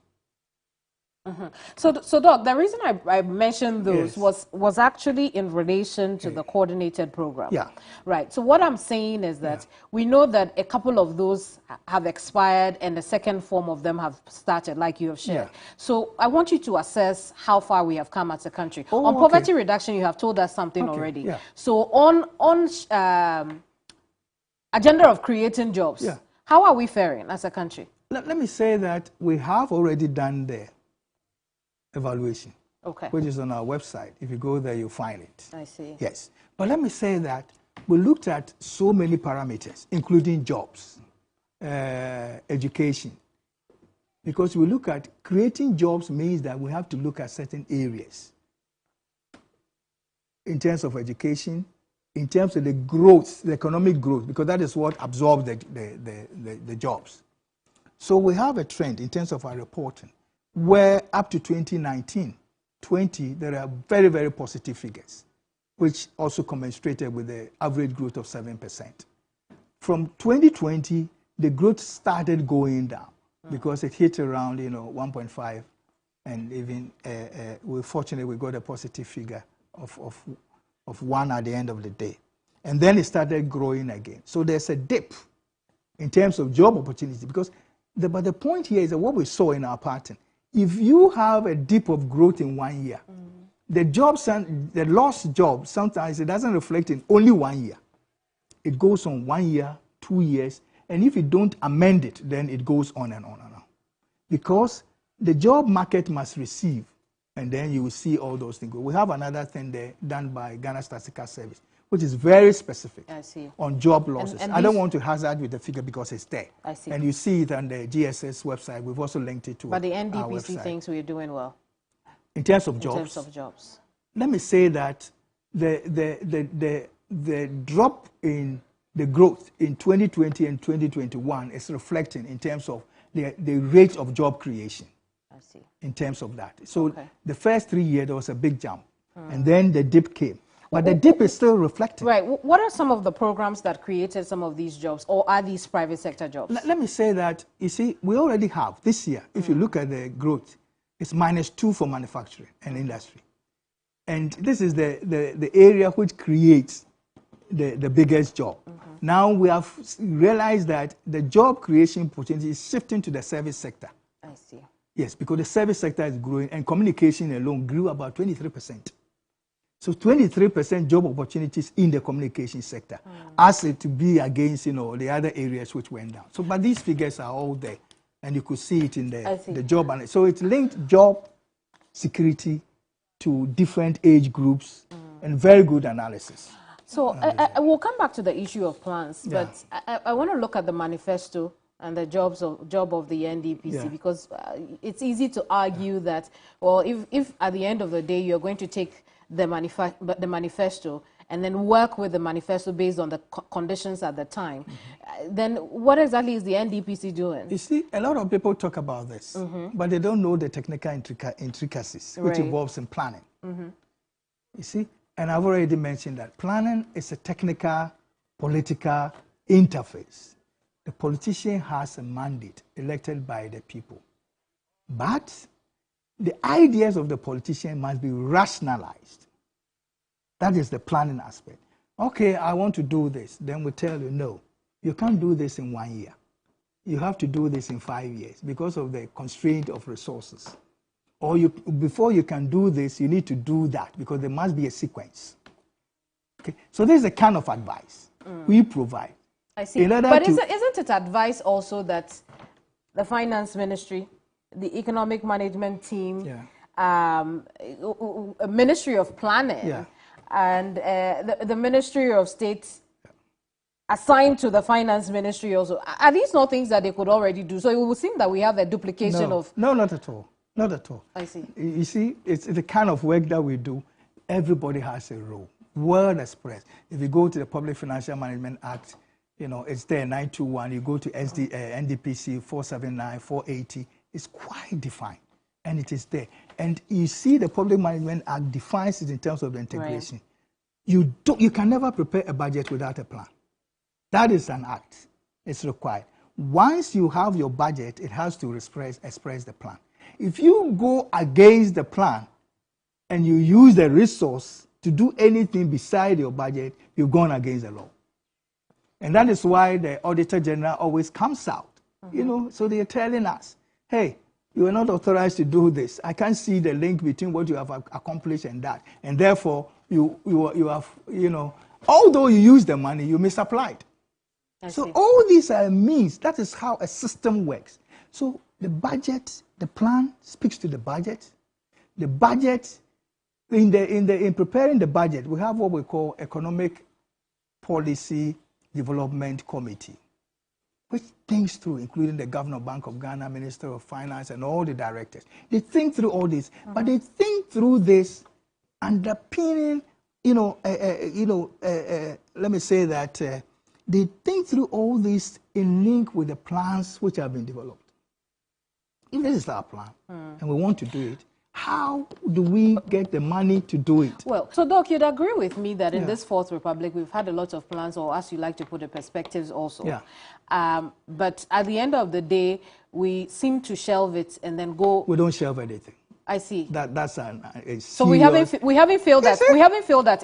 So
Doc, the reason I mentioned those was actually in relation to the coordinated program.
Yeah.
Right. So what I'm saying is that we know that a couple of those have expired and the second form of them have started, like you have shared. So I want you to assess how far we have come as a country. On poverty reduction, you have told us something already. So on agenda of creating jobs.
Yeah.
How are we faring as a country?
Let me say that we have already done the evaluation,
Okay.
which is on our website. If you go there, you'll find it.
I see.
Yes. But let me say that we looked at so many parameters, including jobs, education. Because we look at creating jobs means that we have to look at certain areas in terms of education, in terms of the growth, the economic growth, because that is what absorbs the jobs. So we have a trend in terms of our reporting, where up to 2019, there are very, very positive figures, which also commensurated with the average growth of 7%. From 2020, the growth started going down because it hit around 1.5, and even we're fortunate we got a positive figure of 1 at the end of the day. And then it started growing again. So there's a dip in terms of job opportunity, because but the point here is that what we saw in our pattern, if you have a dip of growth in 1 year, the lost job, sometimes it doesn't reflect in only 1 year. It goes on 1 year, 2 years, and if you don't amend it, then it goes on and on and on. Because the job market must receive, and then you will see all those things. We have another thing there done by Ghana Statistical Service, which is very specific on job losses. And I don't want to hazard with the figure because it's there. I see. And you see it on the GSS website. We've also linked it to our website.
But the NDPC thinks we're doing well.
In terms of jobs?
In terms of jobs.
Let me say that the drop in the growth in 2020 and 2021 is reflecting in terms of the rate of job creation. I see. In terms of that. So the first 3 years, there was a big jump. And then the dip came. But the dip is still reflecting.
Right. What are some of the programs that created some of these jobs, or are these private sector jobs?
Let me say that, you see, we already have, this year, if you look at the growth, it's -2 for manufacturing and industry. And this is the area which creates the biggest job. Now we have realized that the job creation opportunity is shifting to the service sector.
I see.
Yes, because the service sector is growing, and communication alone grew about 23%. So 23% job opportunities in the communication sector, as it to be against the other areas which went down. So, but these figures are all there, and you could see it in the job. So it's linked job security to different age groups, and very good analysis.
So I will come back to the issue of plans, but I want to look at the manifesto and the job of the NDPC, because it's easy to argue that, well, if at the end of the day you're going to take the manifesto and then work with the manifesto based on the conditions at the time, then what exactly is the NDPC doing? You
see, a lot of people talk about this, but they don't know the technical intricacies, which involves in planning. You see, and I've already mentioned that planning is a technical, political interface. The politician has a mandate elected by the people, but the ideas of the politician must be rationalized. That is the planning aspect. Okay, I want to do this. Then we tell you, no, you can't do this in 1 year. You have to do this in 5 years because of the constraint of resources. Or before you can do this, you need to do that because there must be a sequence. Okay? So this is the kind of advice we provide.
I see. But isn't it advice also that the finance ministry, the economic management team, Ministry of Planning, and the Ministry of State assigned to the finance ministry also, are these not things that they could already do? So it would seem that we have a duplication of...
No, not at all. Not at all.
I see.
You see, it's the kind of work that we do. Everybody has a role. Well expressed. If you go to the Public Financial Management Act, it's there, 921. You go to NDPC 479, 480. It's quite defined, and it is there. And you see the Public Management Act defines it in terms of the integration. Right. You can never prepare a budget without a plan. That is an act. It's required. Once you have your budget, it has to express the plan. If you go against the plan and you use the resource to do anything beside your budget, you've gone against the law. And that is why the Auditor General always comes out. So they're telling us, hey, you are not authorized to do this. I can't see the link between what you have accomplished and that. And therefore, you have, although you use the money, you misapplied. So all these are means. That is how a system works. So the budget, the plan speaks to the budget. The budget, in preparing the budget, we have what we call Economic Policy Development Committee, which thinks through, including the Governor of Bank of Ghana, Minister of Finance, and all the directors. They think through all this, but they think through this underpinning, let me say that they think through all this in link with the plans which have been developed. If this is our plan, and we want to do it, how do we get the money to do it?
Well, so Doc, you'd agree with me that in this Fourth Republic, we've had a lot of plans, or as you like to put it, perspectives also.
Yeah.
But at the end of the day, we seem to shelve it and then go.
We don't shelve anything.
I see.
That's
so we haven't failed at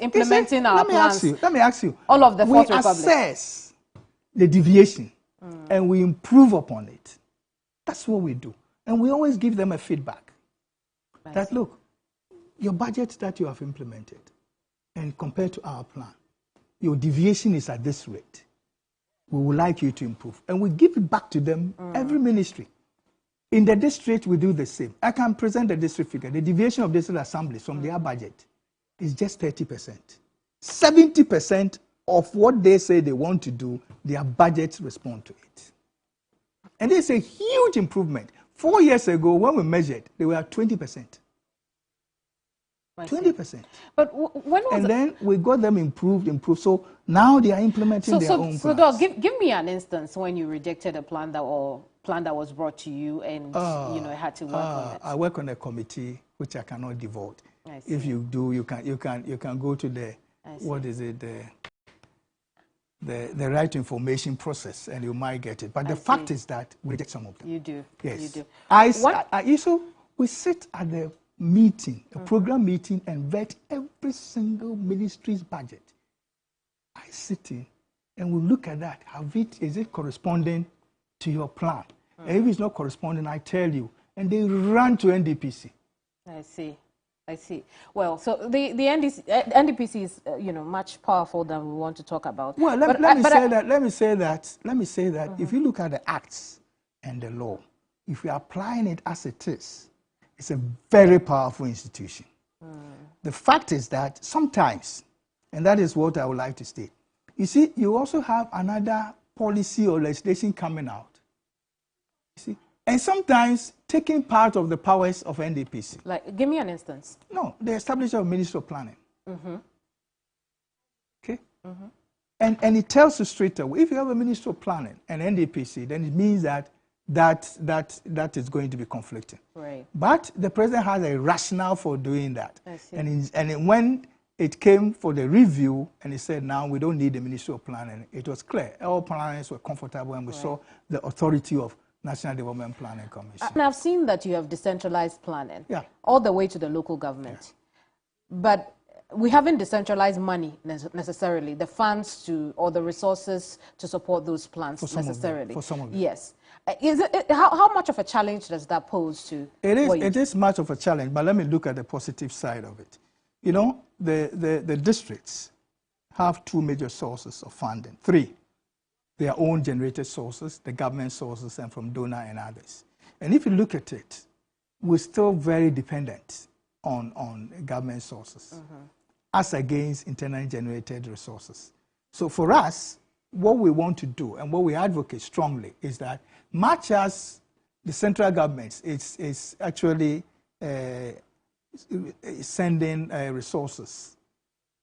implementing our plans.
Let me ask you.
All of the Fourth Republic.
We assess the deviation and we improve upon it. That's what we do, and we always give them a feedback. That look, your budget that you have implemented, and compared to our plan, your deviation is at this rate. We would like you to improve, and we give it back to them every ministry. In the district, we do the same. I can present the district figure. The deviation of district assemblies from their budget is just 30%. 70% of what they say they want to do, their budgets respond to it. And it's a huge improvement. 4 years ago, when we measured, they were at 20%. 20%.
But when was
then we got them improved. So now they are implementing their own plans.
So, Doc, give me an instance when you rejected a plan that was brought to you and had to work on it.
I work on a committee which I cannot devote. If you do, you can go to the the right information process, and you might get it. But the fact is that we reject some of them.
You do.
Yes.
You do.
We sit at the meeting, a program meeting, and vet every single ministry's budget. I sit in and we look at that. Is it corresponding to your plan? And if it's not corresponding, I tell you. And they run to NDPC.
I see. Well, so the NDPC is much powerful than we want to talk about.
Well, let me say that if you look at the acts and the law, if we are applying it as it is, it's a very powerful institution. The fact is that sometimes, and that is what I would like to state, you see, you also have another policy or legislation coming out. You see, and sometimes taking part of the powers of NDPC.
Like, give me an instance.
No, the establishment of Ministry of Planning. Okay? And it tells you straight away, if you have a Ministry of Planning and NDPC, then it means that is going to be conflicting.
Right.
But the president has a rationale for doing that. And when it came for the review, and he said, now we don't need the Ministry of Planning, it was clear. All planners were comfortable, and we saw the authority of National Development Planning Commission.
And I've seen that you have decentralized planning, all the way to the local government. But we haven't decentralized money necessarily, the funds or the resources to support those plans necessarily.
For some of them.
Yes. How much of a challenge does that pose to
It is much of a challenge, but let me look at the positive side of it. You know, the districts have two major sources of funding, three. Their own generated sources, the government sources, and from donor and others. And if you look at it, we're still very dependent on government sources as against internally generated resources. So for us, what we want to do and what we advocate strongly is that much as the central government is actually sending resources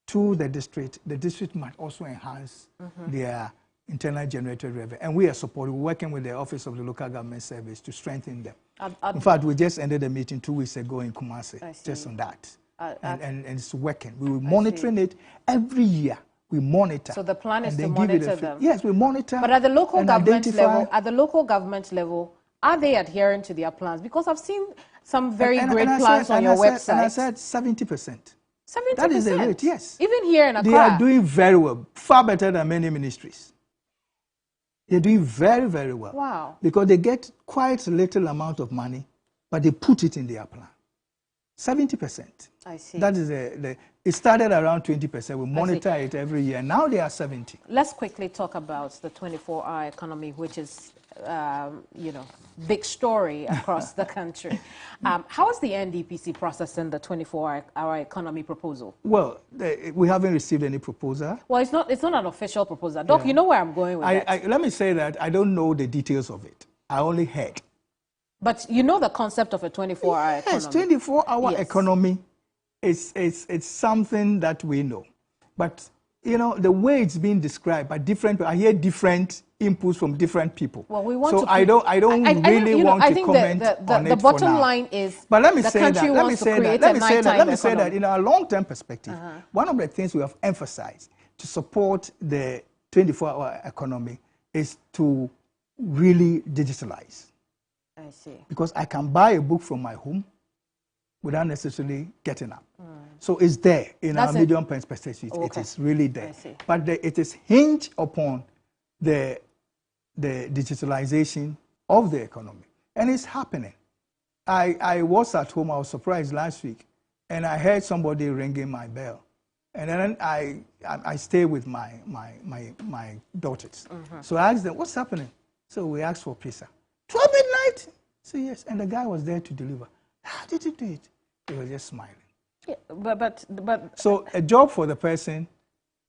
to the district might also enhance their internal generated revenue. And we are supporting, working with the Office of the Local Government Service to strengthen them. In fact, we just ended a meeting 2 weeks ago in Kumasi, just on that. And it's working. We were monitoring it every year. We monitor.
So the plan is to monitor them?
Yes, we monitor.
But at the local government level, are they adhering to their plans? Because I've seen some very great plans on your website.
And I said 70%.
70%?
That is the rate, yes.
Even here in Accra?
They are doing very well, far better than many ministries. They're doing very, very well.
Wow.
Because they get quite a little amount of money, but they put it in their plan. 70%.
I see.
That is it started around 20%. We monitor it every year. Now they are 70.
Let's quickly talk about the 24-hour economy, which is, you know, big story across the country. How is the NDPC processing the 24-hour economy proposal?
Well, we haven't received any proposal.
Well, it's not an official proposal. Doc, you know where I'm going with that.
Let me say that I don't know the details of it. I only heard.
But you know the concept of a 24-hour economy.
Yes, 24-hour economy it's something that we know. But, you know, the way it's being described by different people, I hear different inputs from different people.
Well, we want to...
I don't really want to comment on it.
The bottom line is,
but let me say that. Let me say that in our long-term perspective, one of the things we have emphasized to support the 24-hour economy is to really digitalize.
I see. Because
I can buy a book from my home without necessarily getting up. So it's there in our medium perspective. Okay. It is really there. But it is hinged upon the digitalization of the economy. And it's happening. I was at home, I was surprised last week, and I heard somebody ringing my bell. And then I stay with my daughters. So I asked them, what's happening? So we asked for pizza. 12 midnight? So yes, and the guy was there to deliver. How did you do it? He was just smiling.
Yeah, but
so a job for the person,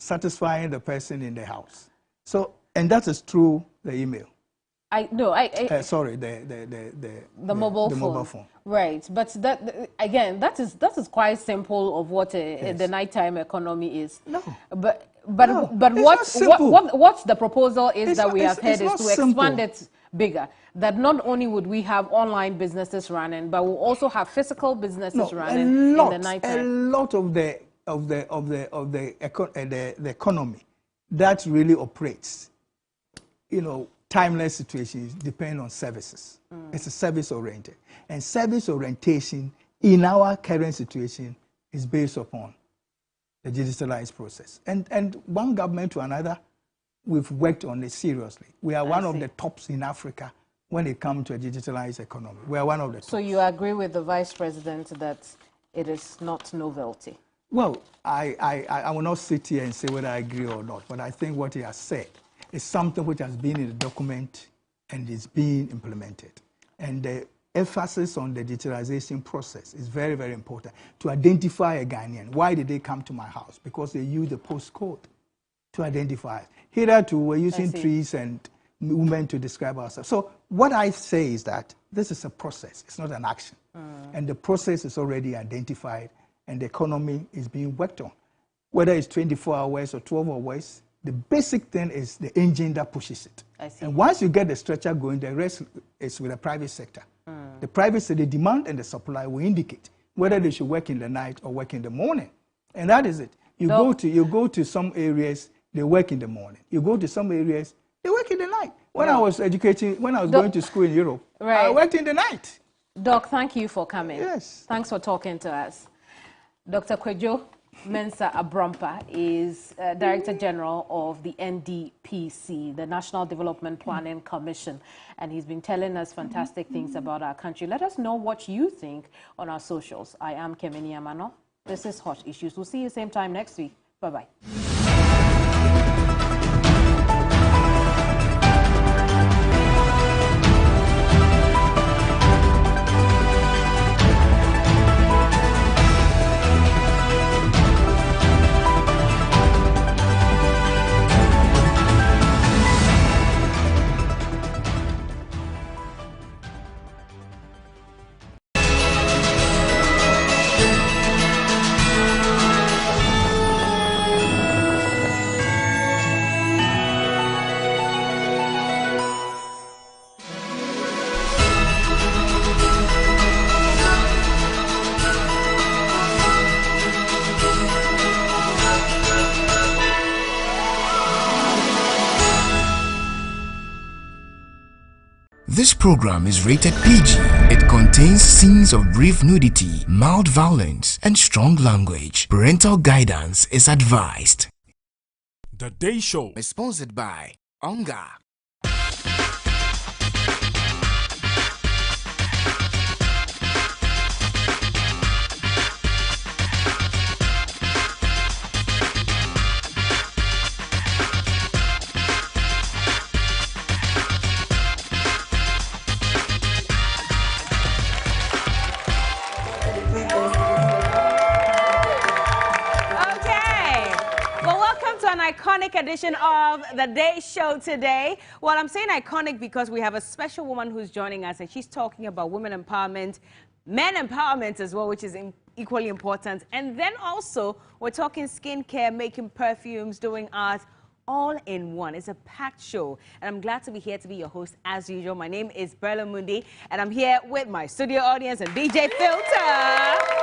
satisfying the person in the house. So, and that is through the email.
Sorry,
the
mobile phone. Right, but that again, that is quite simple of what the nighttime economy is.
No,
but what the proposal is that we have heard is to expand it bigger. That not only would we have online businesses running, but we'll also have physical businesses running in the nighttime.
A lot of the economy that really operates, you know, timeless situations depend on services. It's a service oriented, and service orientation in our current situation is based upon the digitalized process. And one government to another, we've worked on it seriously. We are one of the tops in Africa when it comes to a digitalized economy. We are one of the tops.
So you agree with the Vice President that it is not novelty?
Well, I will not sit here and say whether I agree or not, but I think what he has said is something which has been in the document and is being implemented. And the emphasis on the digitalization process is very, very important to identify a Ghanaian. Why did they come to my house? Because they use the postcode to identify. Hitherto, we're using trees and women to describe ourselves. So what I say is that this is a process. It's not an action. And the process is already identified, and the economy is being worked on. Whether it's 24 hours or 12 hours, the basic thing is the engine that pushes it. And once you get the stretcher going, the rest is with the private sector. The private sector, the demand and the supply will indicate whether they should work in the night or work in the morning. And that is it. You go to some areas, they work in the morning. You go to some areas, they work in the night. When I was going to school in Europe, I worked in the night.
Doc, thank you for coming.
Yes.
Thanks for talking to us. Dr. Kwadwo Mensah Abrampa is Director General of the NDPC, the National Development Planning Commission, and he's been telling us fantastic things about our country. Let us know what you think on our socials. I am Keminni Amanor. This is Hot Issues. We'll see you same time next week. Bye-bye.
This program is rated PG. It contains scenes of brief nudity, mild violence, and strong language. Parental guidance is advised.
The Day Show
is sponsored by Onga.
iconic edition of the Day Show today. Well, I'm saying iconic because we have a special woman who's joining us, and she's talking about women empowerment, men empowerment as well, which is equally important. And then also, we're talking skincare, making perfumes, doing art, all in one. It's a packed show, and I'm glad to be here to be your host as usual. My name is Berla Mundi, and I'm here with my studio audience and DJ Filter.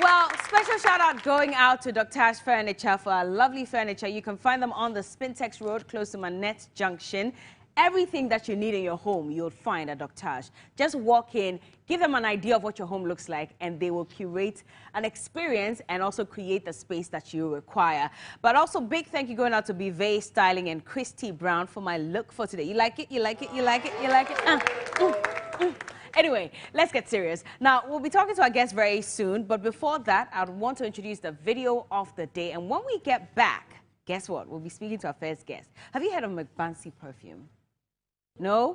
Well, special shout out going out to Dr. Ash Furniture for our lovely furniture. You can find them on the Spintex Road close to Manette Junction. Everything that you need in your home, you'll find at Dr. Ash. Just walk in, give them an idea of what your home looks like, and they will curate an experience and also create the space that you require. But also, big thank you going out to Bivet Styling and Christy Brown for my look for today. You like it? You like it? You like it? You like it? Anyway, let's get serious. Now, we'll be talking to our guest very soon, but before that, I want to introduce the video of the day. And when we get back, guess what? We'll be speaking to our first guest. Have you heard of McBansey perfume? No?